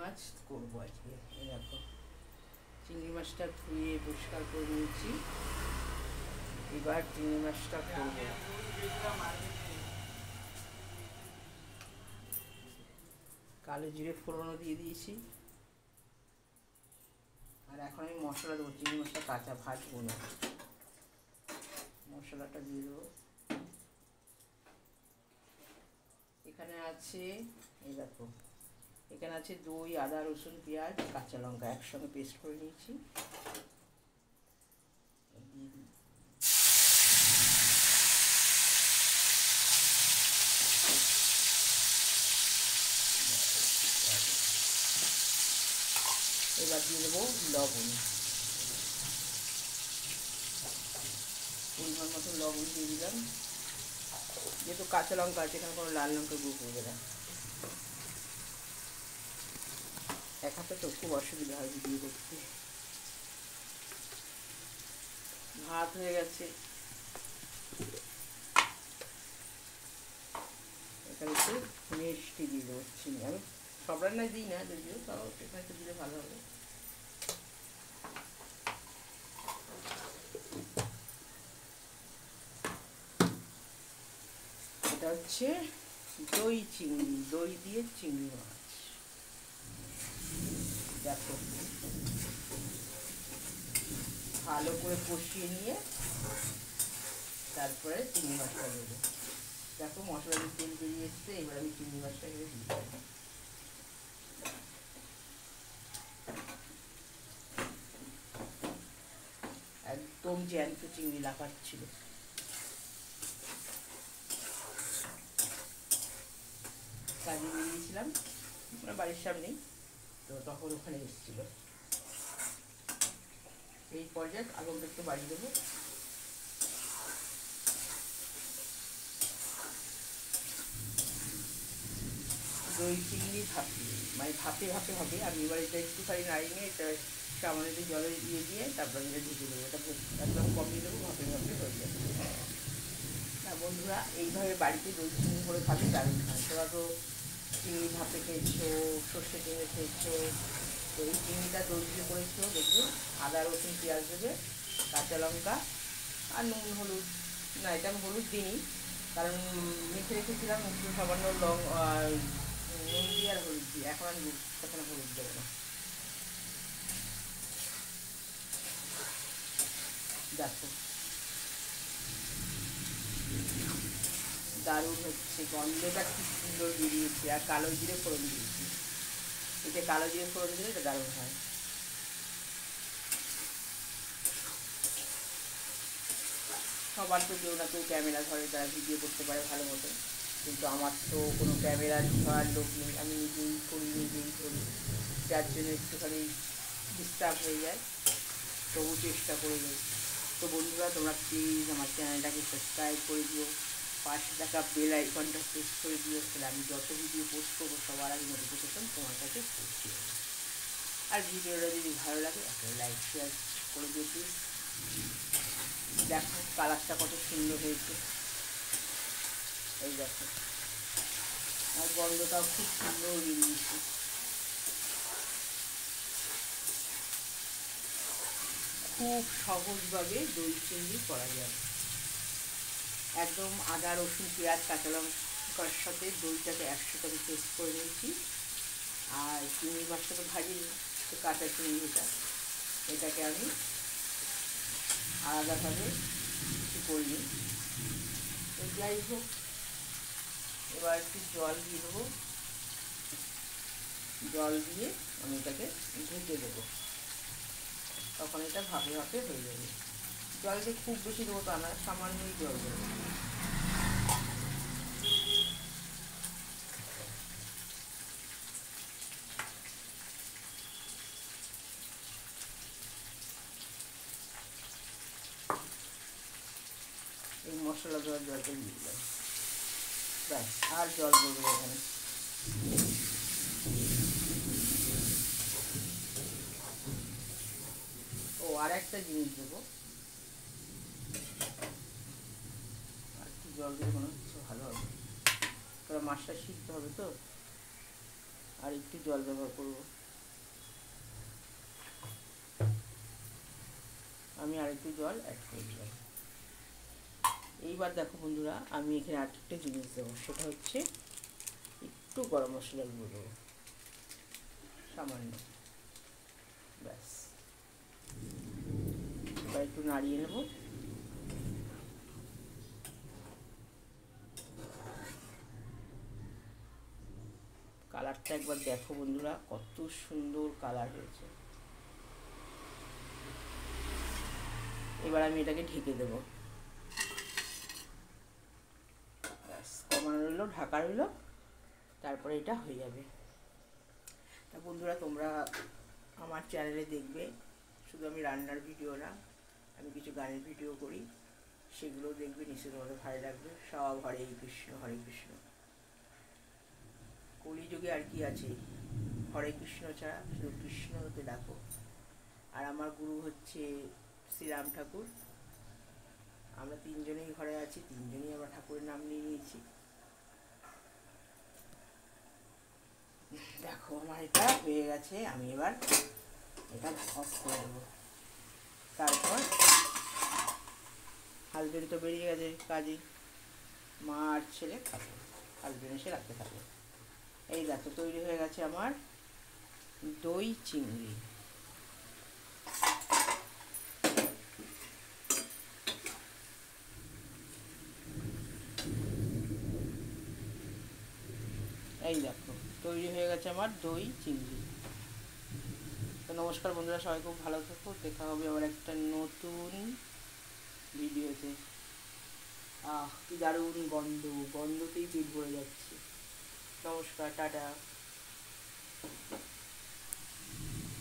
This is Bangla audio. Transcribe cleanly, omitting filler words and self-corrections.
মাছ করবো আজকে। এই দেখো চিংড়ি মাছটা ধুয়ে পরিষ্কার করে নিয়েছি, এবার চিংড়ি মাছটা করবো। কালো জিরে ফোড়নও দিয়ে দিয়েছি, আর এখন আমি মশলা দেবো। চিংড়ি মাছটা কাঁচা ভাজবো না, মশলাটা দিয়ে দেবো। এখানে আছে, এই দেখো এখানে আছে দই, আদা, রসুন, পেঁয়াজ, কাঁচা লঙ্কা একসঙ্গে পেস্ট করে নিয়েছি। এবার দিয়ে দেবো লবণ, পরিমাণ মতো লবণ দিয়ে দিলাম। যেহেতু কাঁচা লঙ্কা আছে, এখানে কোনো লাল লঙ্কা গুঁড়ো করবে না। এক হাতে তো খুব অসুবিধা হয় ভিডিও করতে। ভাত হয়ে গেছে, এখানে একটু মিষ্টি দিয়ে দেবো। চিনি আমি সব রান্নায় দিই না, যদিও তাও এখানে একটু দিলে ভালো হবে। এটা হচ্ছে দই চিংড়ি, দই দিয়ে চিংড়ি মাছ। দেখো ভালো করে কষিয়ে নিয়ে তারপরে চিংড়ি মাছটা দেবো। দেখো মশলা দিয়ে তেল বেরিয়ে এসছে, এবার আমি চিংড়ি মাছটা এখানে দিয়ে দেবো। একদম জ্যান্ত চিংড়ি লাফাচ্ছিল। কাজে বেরিয়েছিলাম বাড়ির সামনেই, তো তখন ওখানে এসেছিল। এই পর্যায়ে আগুনটা একটু বাড়িয়ে দেবো। দই চিংড়ি মানে ভাপে ভাপে হবে। আমি এবার এটা একটুখানি নাড়িয়ে নিয়ে এটা সামান্য একটু জলে দিয়ে তারপরে এটা ঢেকে দেবো। এটা একদম কমিয়ে দেবো, ভাপে ভাপে হয়ে যাবে। না বন্ধুরা, এইভাবে বাড়িতে দই চিংড়ি করে খাবে দারুণ হয়। তোরা তো চিংড়ি ভাপে খেয়েছো, সর্ষে চিংড়ি খেয়েছো, তো এই চিংড়িটা দই দিয়ে করেছো। দেখবে আদা, রসুন, পেঁয়াজ দেবে, কাঁচা লঙ্কা আর নুন, হলুদ। না, এটা আমি হলুদ দিইনি, কারণ মেখে রেখেছিলাম একটু সামান্য নুন দিয়ে আর হলুদ দিয়ে। এখন আমি তখন হলুদ দেবো না। দেখো দারুণ হচ্ছে, গন্ধটা খুব সুন্দর বেরিয়েছে। আর কালো জিরে ফোড়ন দিয়েছি, এতে কালো জিরে ফোড়ন দিলে এটা দারুণ হয়। সবার তো কেউ না কেউ ক্যামেরা ধরে, তারা ভিডিও করতে পারে ভালো মতো, কিন্তু আমার তো কোনো ক্যামেরা ধরার লোক নেই। আমি নিজেই করি, যার জন্য একটুখানি ডিস্টার্ব হয়ে যায়। তবু চেষ্টা করে যাই। তো বন্ধুরা, তোমরা প্লিজ আমার চ্যানেলটাকে সাবস্ক্রাইব করে দিও, পাশে থাকা বেল আইকনটা প্রেস করে দিও, তাহলে আমি যত ভিডিও পোস্ট করবো সবার আগে নোটিফিকেশন তোমার কাছে পৌঁছে যাবে। আর ভিডিওটা যদি ভালো লাগে একটা লাইক শেয়ার করে দিও প্লিজ। দেখো কালারটা কত সুন্দর হয়েছে, এই দেখো, আর গন্ধটাও খুব সুন্দর বেরিয়েছে। খুব সহজভাবে দই চিংড়ি করা যায়। একদম আদা, রসুন, পেঁয়াজ, কাঁচা লঙ্কার সাথে দইটাকে একসাথে পেস্ট করে নিয়েছি। আর চিংড়ি মাছটা তো ভাজিনি, তো কাঁচা চিংড়ি এটাকে আমি আলাদাভাবে কিছু করিনি। তো যাই হোক, এবার একটু জল দিয়ে দেবো। জল দিয়ে আমি এটাকে ঢেকে দেবো, তখন এটা ভাপে ভাপে হয়ে যাবে। জলটা খুব বেশি দেবো তা না, সামান্যই জল দেবো। এই মশলা দেওয়ার জলটা দিয়ে দিলাম, ব্যাস আর জল দেবো এখানে। ও আর একটা জিনিস দেবো, আর একটু জল দিয়ে মনে হচ্ছে ভালো হবে, কারণ মাছটা সিদ্ধ হবে তো, আর একটু জল ব্যবহার করবো। আমি আরেকটু জল অ্যাড করে দিলাম। এইবার দেখো বন্ধুরা, আমি এখানে আরেকটা জিনিস দেবো, সেটা হচ্ছে একটু গরম মশলার গুঁড়ো দেবো, সামান্য, ব্যাস। এবার একটু নাড়িয়ে নেব। কালারটা একবার দেখো বন্ধুরা, কত সুন্দর কালার হয়েছে। এবার আমি এটাকে ঢেকে দেব, ব্যাস, কমানো রইলো, ঢাকা রইলো, তারপরে এটা হয়ে যাবে। তা বন্ধুরা, তোমরা আমার চ্যানেলে দেখবে, শুধু আমি রান্নার ভিডিও না, আমি কিছু গানের ভিডিও করি, সেগুলো দেখবে, নিশ্চয়ই তোমাদের ভালো লাগবে। সব হরে কৃষ্ণ হরে কৃষ্ণ। কলিযুগে আর কি আছে, হরে কৃষ্ণ ছাড়া শুধু কৃষ্ণকে ডাকো। আর আমার গুরু হচ্ছে শ্রীরাম ঠাকুর। আমরা তিনজনেই ঘরে আছি, তিনজনেই আমরা ঠাকুরের নাম নিয়ে নিয়েছি। দেখো আমার এটা হয়ে গেছে, আমি এবার এটা অফ করে দেবো। তারপর হাজবেন্ড তো বেরিয়ে গেছে কাজে, মা আর ছেলে খাবে, হাজবেন্ড এসে রাখতে থাকবে। এই দেখো তৈরি হয়ে গেছে আমার দই চিংড়ি। এই দেখো তৈরি হয়ে গেছে আমার দই চিংড়ি। তো নমস্কার বন্ধুরা, সবাই খুব ভালো থাকো, দেখা হবে আবার একটা নতুন ভিডিওতে। কি দারুণ গন্ধ, গন্ধতেই পেট ভরে যাচ্ছে। নমস্কার, টাটা।